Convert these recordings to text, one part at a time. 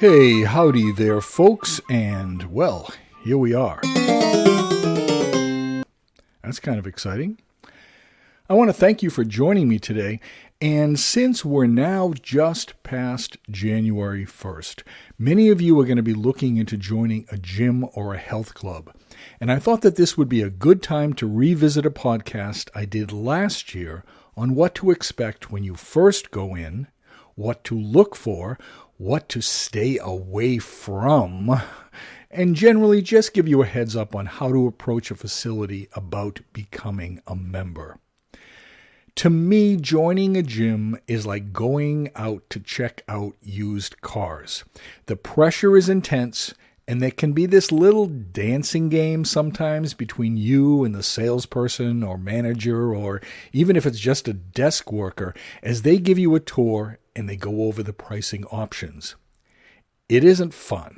Hey, howdy there, folks, and, well, here we are. That's kind of exciting. I want to thank you for joining me today, and since we're now just past January 1st, many of you are going to be looking into joining a gym or a health club, and I thought that this would be a good time to revisit a podcast I did last year on what to expect when you first go in, what to look for, what to stay away from, and generally just give you a heads up on how to approach a facility about becoming a member. To me, joining a gym is like going out to check out used cars. The pressure is intense, and there can be this little dancing game sometimes between you and the salesperson or manager, or even if it's just a desk worker, as they give you a tour and they go over the pricing options. It isn't fun.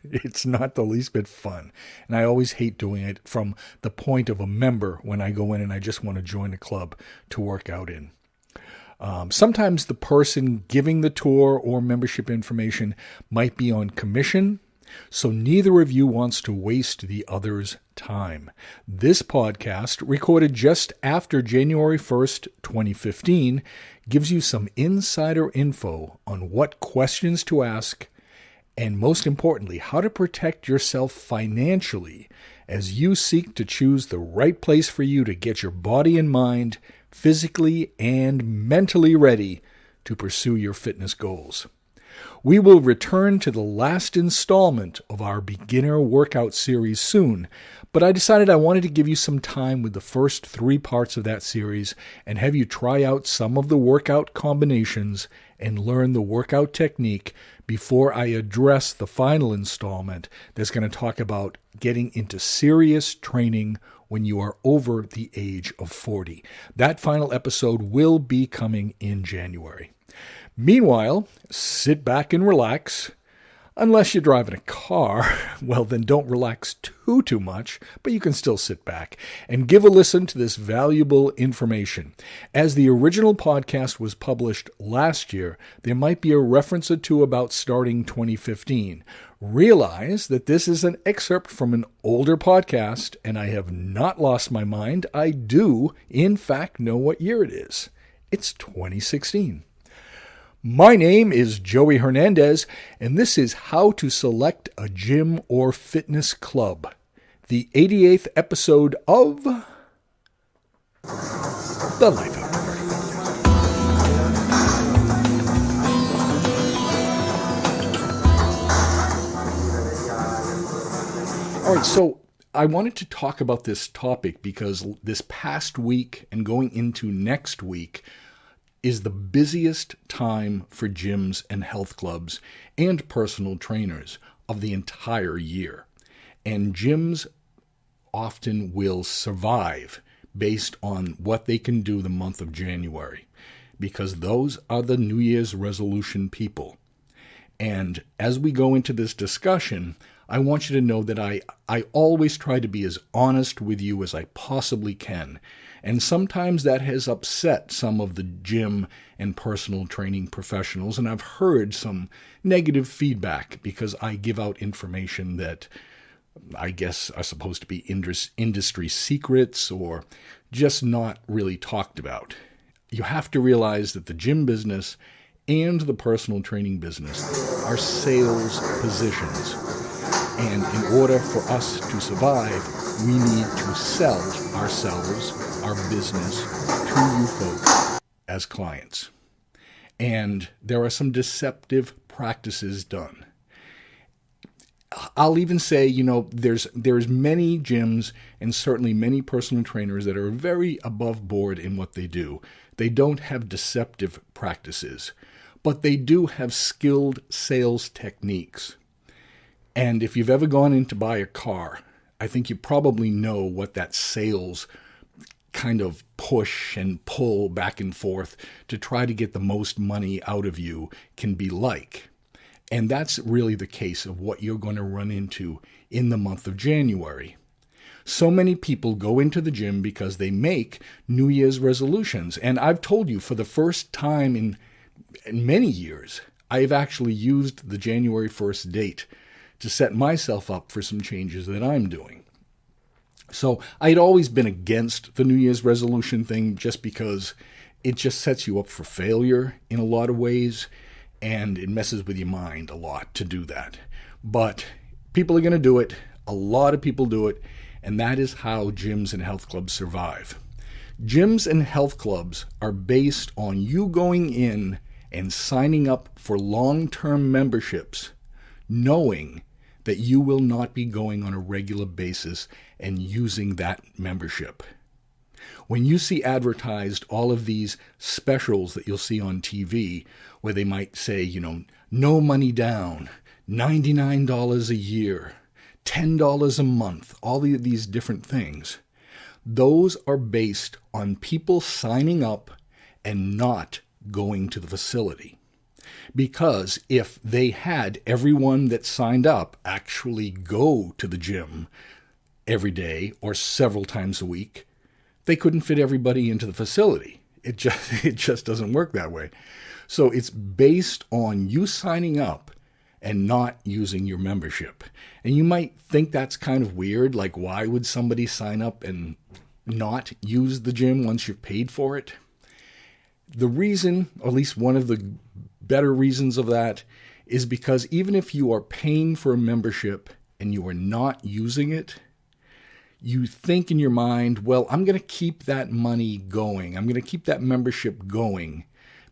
It's not the least bit fun. And I always hate doing it from the point of a member when I go in and I just want to join a club to work out in. Sometimes the person giving the tour or membership information might be on commission, so neither of you wants to waste the other's time. This podcast, recorded just after January 1st, 2015, gives you some insider info on what questions to ask and, most importantly, how to protect yourself financially as you seek to choose the right place for you to get your body and mind physically and mentally ready to pursue your fitness goals. We will return to the last installment of our beginner workout series soon, but I decided I wanted to give you some time with the first 3 parts of that series and have you try out some of the workout combinations and learn the workout technique before I address the final installment that's going to talk about getting into serious training when you are over the age of 40. That final episode will be coming in January. Meanwhile, sit back and relax. Unless you're driving a car, well, then don't relax too much, but you can still sit back and give a listen to this valuable information. As the original podcast was published last year, there might be a reference or two about starting 2015. Realize that this is an excerpt from an older podcast, and I have not lost my mind. I do, in fact, know what year it is. It's 2016. My name is Joey Hernandez, and this is How to Select a Gym or Fitness Club, the 88th episode of The Life After 30. All right, so I wanted to talk about this topic because this past week and going into next week is the busiest time for gyms and health clubs and personal trainers of the entire year. And gyms often will survive based on what they can do the month of January, because those are the New Year's resolution people. And as we go into this discussion, I want you to know that I always try to be as honest with you as I possibly can. And sometimes that has upset some of the gym and personal training professionals, and I've heard some negative feedback because I give out information that I guess are supposed to be industry secrets or just not really talked about. You have to realize that the gym business and the personal training business are sales positions. And in order for us to survive, we need to sell ourselves, our business, to you folks as clients. And there are some deceptive practices done. I'll even say, there's many gyms and certainly many personal trainers that are very above board in what they do. They don't have deceptive practices, but they do have skilled sales techniques. And if you've ever gone in to buy a car, I think you probably know what that sales kind of push and pull back and forth to try to get the most money out of you can be like. And that's really the case of what you're going to run into in the month of January. So many people go into the gym because they make New Year's resolutions. And I've told you, for the first time in many years, I've actually used the January 1st date to set myself up for some changes that I'm doing. So I'd always been against the New Year's resolution thing just because it just sets you up for failure in a lot of ways, and it messes with your mind a lot to do that. But people are going to do it. A lot of people do it, and that is how gyms and health clubs survive. Gyms and health clubs are based on you going in and signing up for long-term memberships, knowing that you will not be going on a regular basis and using that membership. When you see advertised all of these specials that you'll see on TV, where they might say, no money down, $99 a year, $10 a month, all of these different things, those are based on people signing up and not going to the facility. Because if they had everyone that signed up actually go to the gym every day or several times a week, they couldn't fit everybody into the facility. It just doesn't work that way. So it's based on you signing up and not using your membership. And you might think that's kind of weird. Like, why would somebody sign up and not use the gym once you've paid for it? The reason, or at least one of the better reasons of that, is because even if you are paying for a membership and you are not using it, you think in your mind, well, I'm going to keep that money going. I'm going to keep that membership going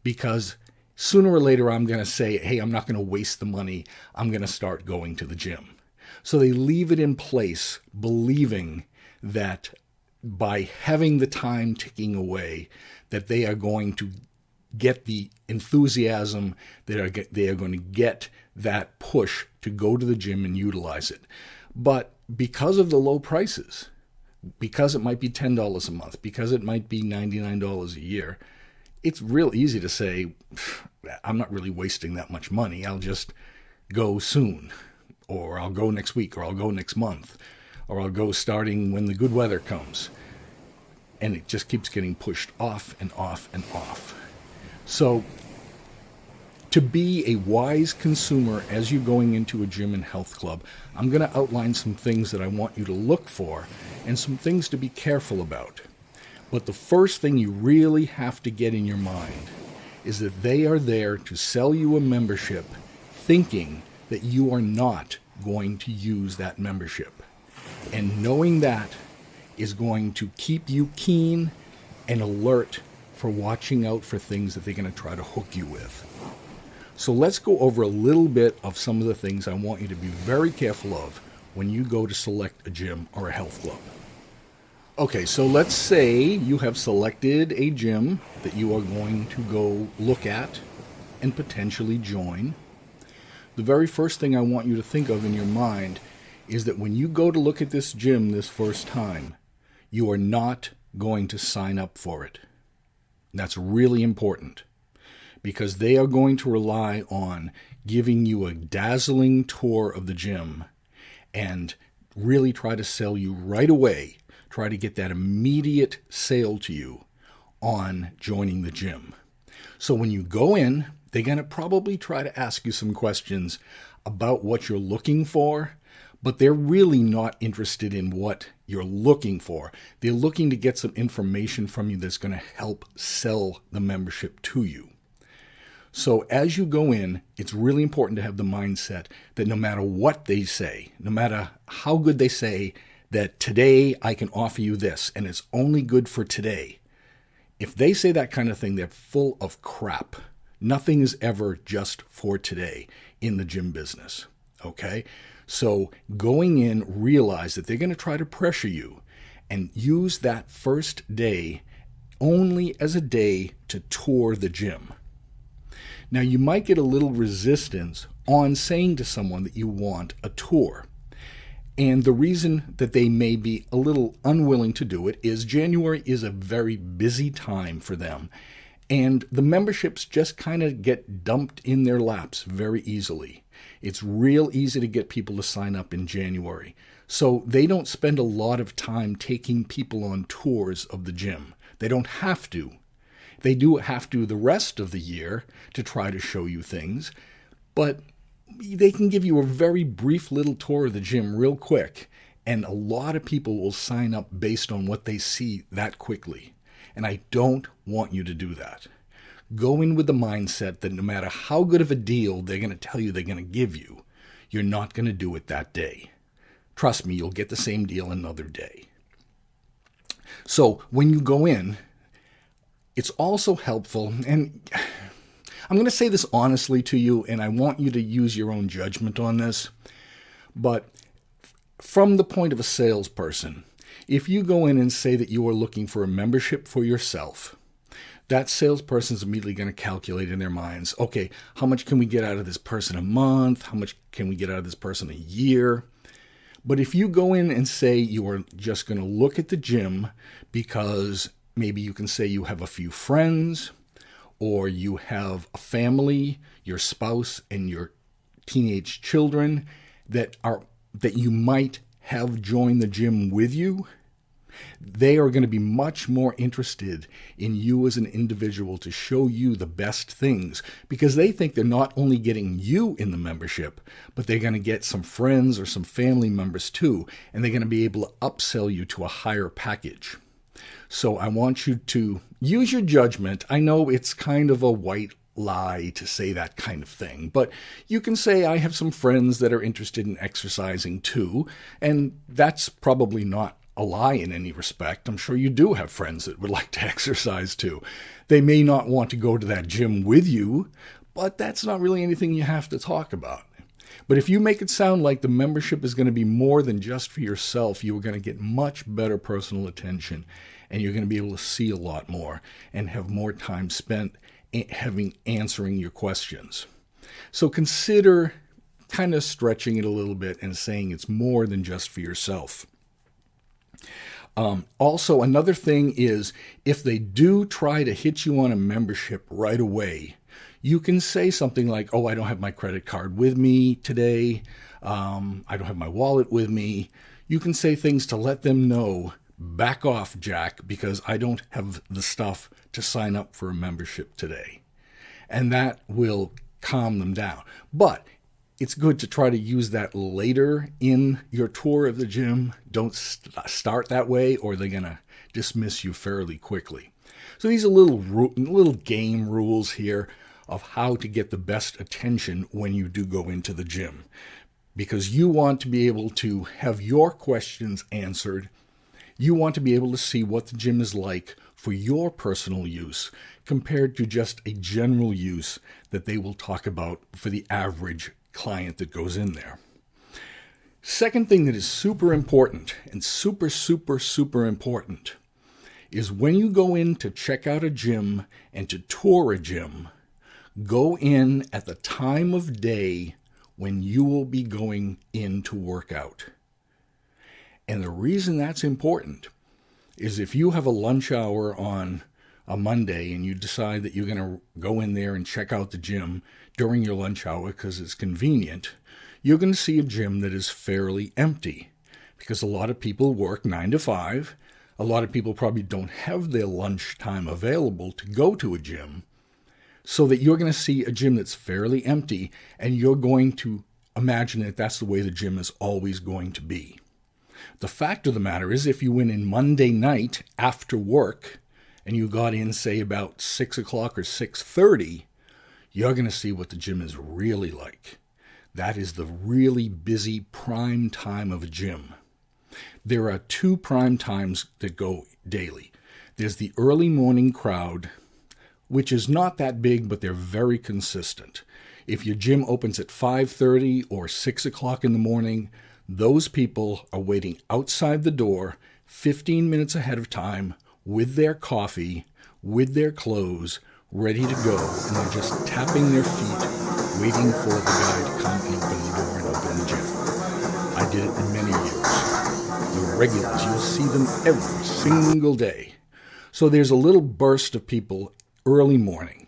because sooner or later I'm going to say, hey, I'm not going to waste the money. I'm going to start going to the gym. So they leave it in place, believing that by having the time ticking away, that they are going to get the enthusiasm, that they are going to get that push to go to the gym and utilize it. But because of the low prices, because it might be $10 a month, because it might be $99 a year, it's real easy to say, I'm not really wasting that much money. I'll just go soon, or I'll go next week, or I'll go next month, or I'll go starting when the good weather comes. And it just keeps getting pushed off and off and off. So to be a wise consumer as you're going into a gym and health club, I'm going to outline some things that I want you to look for and some things to be careful about. But the first thing you really have to get in your mind is that they are there to sell you a membership thinking that you are not going to use that membership. And knowing that is going to keep you keen and alert for watching out for things that they're going to try to hook you with. So let's go over a little bit of some of the things I want you to be very careful of when you go to select a gym or a health club. Okay, so let's say you have selected a gym that you are going to go look at and potentially join. The very first thing I want you to think of in your mind is that when you go to look at this gym this first time, you are not going to sign up for it. That's really important because they are going to rely on giving you a dazzling tour of the gym and really try to sell you right away, try to get that immediate sale to you on joining the gym. So when you go in, they're going to probably try to ask you some questions about what you're looking for, but they're really not interested in what you're looking for. They're looking to get some information from you that's going to help sell the membership to you. So as you go in, it's really important to have the mindset that no matter what they say, no matter how good they say that today I can offer you this and it's only good for today, if they say that kind of thing, they're full of crap. Nothing is ever just for today in the gym business, okay? So going in, realize that they're going to try to pressure you and use that first day only as a day to tour the gym. Now, you might get a little resistance on saying to someone that you want a tour. And the reason that they may be a little unwilling to do it is January is a very busy time for them. And the memberships just kind of get dumped in their laps very easily. It's real easy to get people to sign up in January. So they don't spend a lot of time taking people on tours of the gym. They don't have to. They do have to the rest of the year to try to show you things. but they can give you a very brief little tour of the gym real quick, and a lot of people will sign up based on what they see that quickly. And I don't want you to do that. Go in with the mindset that no matter how good of a deal they're going to tell you they're going to give you, you're not going to do it that day. Trust me, you'll get the same deal another day. So when you go in, it's also helpful, and I'm going to say this honestly to you, and I want you to use your own judgment on this, but from the point of a salesperson, if you go in and say that you are looking for a membership for yourself, that salesperson is immediately going to calculate in their minds, okay, how much can we get out of this person a month? How much can we get out of this person a year? But if you go in and say you are just going to look at the gym because maybe you can say you have a few friends, or you have a family, your spouse and your teenage children that you might have join the gym with you, they are going to be much more interested in you as an individual to show you the best things, because they think they're not only getting you in the membership, but they're going to get some friends or some family members too, and they're going to be able to upsell you to a higher package. So I want you to use your judgment. I know it's kind of a white lie to say that kind of thing, but you can say, I have some friends that are interested in exercising too, and that's probably not a lie in any respect. I'm sure you do have friends that would like to exercise too. They may not want to go to that gym with you, but that's not really anything you have to talk about. But if you make it sound like the membership is going to be more than just for yourself, you are going to get much better personal attention, and you're going to be able to see a lot more and have more time spent answering your questions. So consider kind of stretching it a little bit and saying it's more than just for yourself. Also, another thing is, if they do try to hit you on a membership right away, you can say something like, oh, I don't have my credit card with me today. I don't have my wallet with me. You can say things to let them know, back off, Jack, because I don't have the stuff to sign up for a membership today. And that will calm them down. But it's good to try to use that later in your tour of the gym. Don't start that way, or they're going to dismiss you fairly quickly. So these are little game rules here of how to get the best attention when you do go into the gym, because you want to be able to have your questions answered. You want to be able to see what the gym is like for your personal use compared to just a general use that they will talk about for the average client that goes in there. Second thing that is super important, and super important, is when you go in to check out a gym and to tour a gym, go in at the time of day when you will be going in to work out. And the reason that's important is if you have a lunch hour on a Monday and you decide that you're going to go in there and check out the gym during your lunch hour because it's convenient, you're going to see a gym that is fairly empty, because a lot of people work 9 to 5. A lot of people probably don't have their lunch time available to go to a gym, so that you're going to see a gym that's fairly empty, and you're going to imagine that that's the way the gym is always going to be. The fact of the matter is, if you went in Monday night after work and you got in, say, about 6 o'clock or 6:30, you're going to see what the gym is really like. That is the really busy prime time of a gym. There are 2 prime times that go daily. There's the early morning crowd, which is not that big, but they're very consistent. If your gym opens at 5:30 or 6 o'clock in the morning, those people are waiting outside the door 15 minutes ahead of time with their coffee, with their clothes, ready to go, and they're just tapping their feet, waiting for the guy to come and open the door and open the gym. I did it in many years. The regulars, you'll see them every single day. So there's a little burst of people early morning.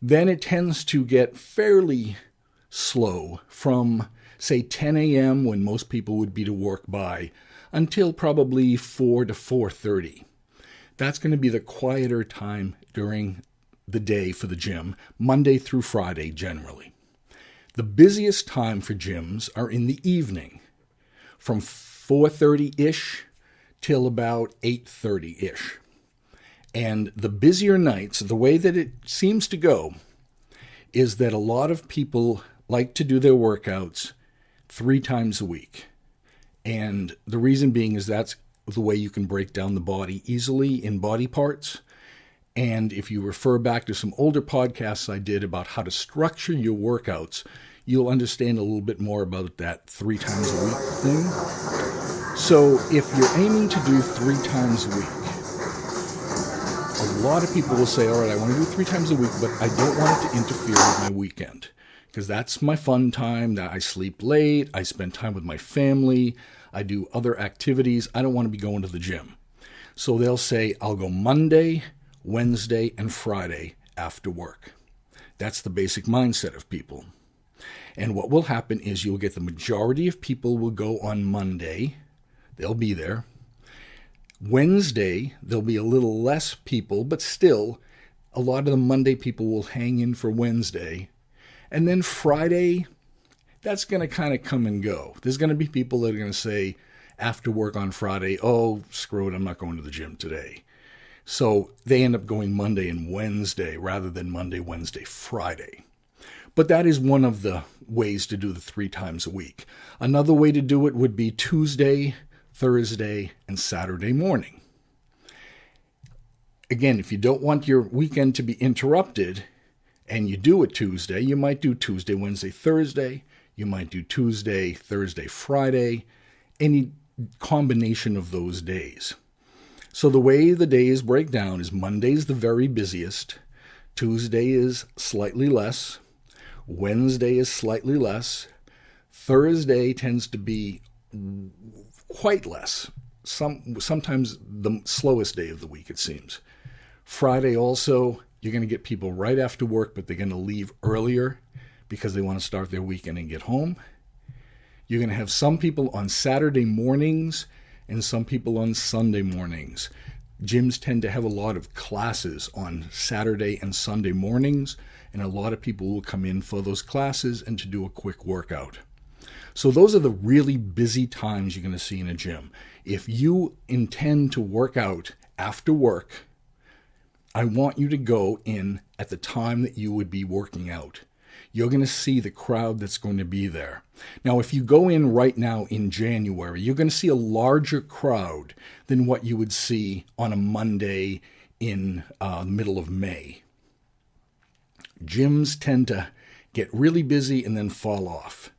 Then it tends to get fairly slow from, say, 10 a.m. when most people would be to work by, until probably 4 to 4:30. That's going to be the quieter time during the day for the gym, Monday through Friday generally. The busiest time for gyms are in the evening, from 4:30-ish till about 8:30-ish. And the busier nights, the way that it seems to go, is that a lot of people like to do their workouts 3 times a week. And the reason being is that's the way you can break down the body easily in body parts. And if you refer back to some older podcasts I did about how to structure your workouts, you'll understand a little bit more about that 3 times a week thing. So if you're aiming to do 3 times a week, a lot of people will say, all right, I want to do 3 times a week, but I don't want it to interfere with my weekend, because that's my fun time. That I sleep late, I spend time with my family, I do other activities. I don't want to be going to the gym. So they'll say, I'll go Monday, Wednesday, and Friday after work. That's the basic mindset of people. And what will happen is you'll get the majority of people will go on Monday. They'll be there. Wednesday, there'll be a little less people, but still, a lot of the Monday people will hang in for Wednesday. And then Friday, that's going to kind of come and go. There's going to be people that are going to say after work on Friday, oh, screw it, I'm not going to the gym today. So they end up going Monday and Wednesday rather than Monday, Wednesday, Friday. But that is one of the ways to do the 3 times a week. Another way to do it would be Tuesday, Thursday, and Saturday morning. Again, if you don't want your weekend to be interrupted and you do it Tuesday, you might do Tuesday, Wednesday, Thursday. You might do Tuesday, Thursday, Friday, any combination of those days. So the way the days break down is Monday's the very busiest, Tuesday is slightly less, Wednesday is slightly less, Thursday tends to be quite less, sometimes the slowest day of the week, it seems. Friday also, you're going to get people right after work, but they're going to leave earlier because they want to start their weekend and get home. You're going to have some people on Saturday mornings and some people on Sunday mornings. Gyms tend to have a lot of classes on Saturday and Sunday mornings, and a lot of people will come in for those classes and to do a quick workout. So those are the really busy times you're going to see in a gym. If you intend to work out after work, I want you to go in at the time that you would be working out. You're going to see the crowd that's going to be there. Now, if you go in right now in January, you're going to see a larger crowd than what you would see on a Monday in the middle of May. Gyms tend to get really busy and then fall off.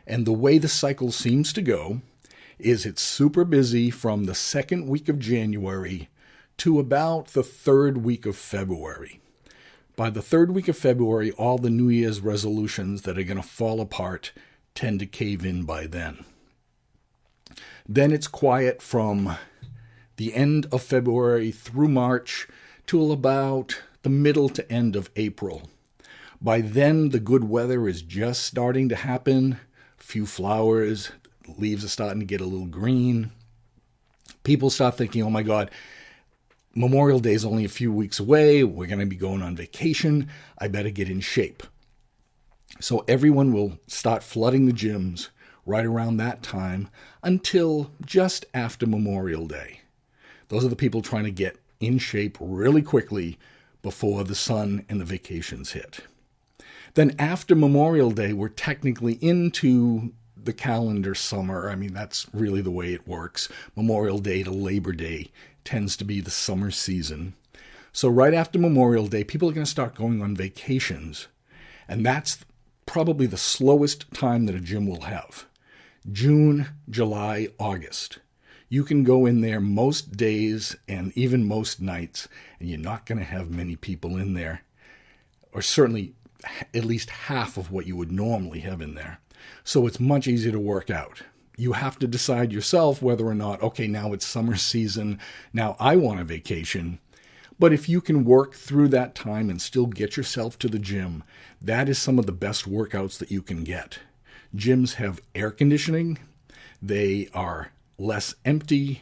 And the way the cycle seems to go is it's super busy from the 2nd week of January to about the 3rd week of February. By the 3rd week of February, all the New Year's resolutions that are going to fall apart tend to cave in by then. Then it's quiet from the end of February through March till about the middle to end of April. By then, the good weather is just starting to happen. A few flowers, leaves are starting to get a little green. People start thinking, oh my God, Memorial Day is only a few weeks away. We're going to be going on vacation. I better get in shape. So everyone will start flooding the gyms right around that time until just after Memorial Day. Those are the people trying to get in shape really quickly before the sun and the vacations hit. Then after Memorial Day, we're technically into the calendar summer. I mean, that's really the way it works. Memorial Day to Labor Day tends to be the summer season. So right after Memorial Day, people are going to start going on vacations. And that's probably the slowest time that a gym will have. June, July, August. You can go in there most days and even most nights, and you're not going to have many people in there. Or certainly at least half of what you would normally have in there. So it's much easier to work out. You have to decide yourself whether or not, okay, now it's summer season, now I want a vacation. But if you can work through that time and still get yourself to the gym, that is some of the best workouts that you can get. Gyms have air conditioning. They are less empty.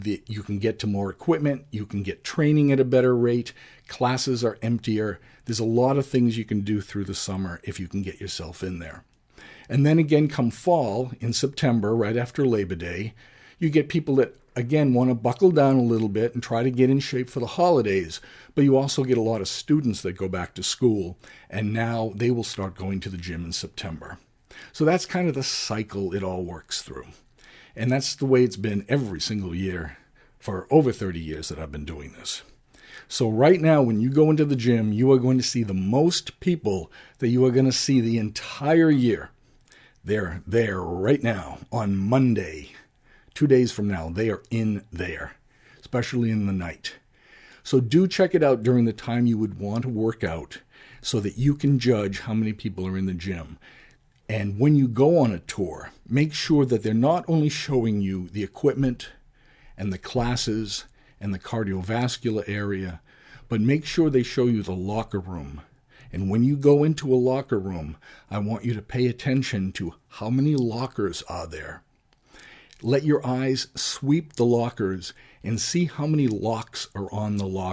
You can get to more equipment. You can get training at a better rate. Classes are emptier. There's a lot of things you can do through the summer if you can get yourself in there. And then again, come fall, in September, right after Labor Day, you get people that, again, want to buckle down a little bit and try to get in shape for the holidays. But you also get a lot of students that go back to school, and now they will start going to the gym in September. So that's kind of the cycle it all works through. And that's the way it's been every single year for over 30 years that I've been doing this. So right now, when you go into the gym, you are going to see the most people that you are going to see the entire year. They're there right now on Monday. 2 days from now, they are in there, especially in the night. So do check it out during the time you would want to work out so that you can judge how many people are in the gym. And when you go on a tour, make sure that they're not only showing you the equipment and the classes and the cardiovascular area, but make sure they show you the locker room. And when you go into a locker room, I want you to pay attention to how many lockers are there. Let your eyes sweep the lockers and see how many locks are on the locker.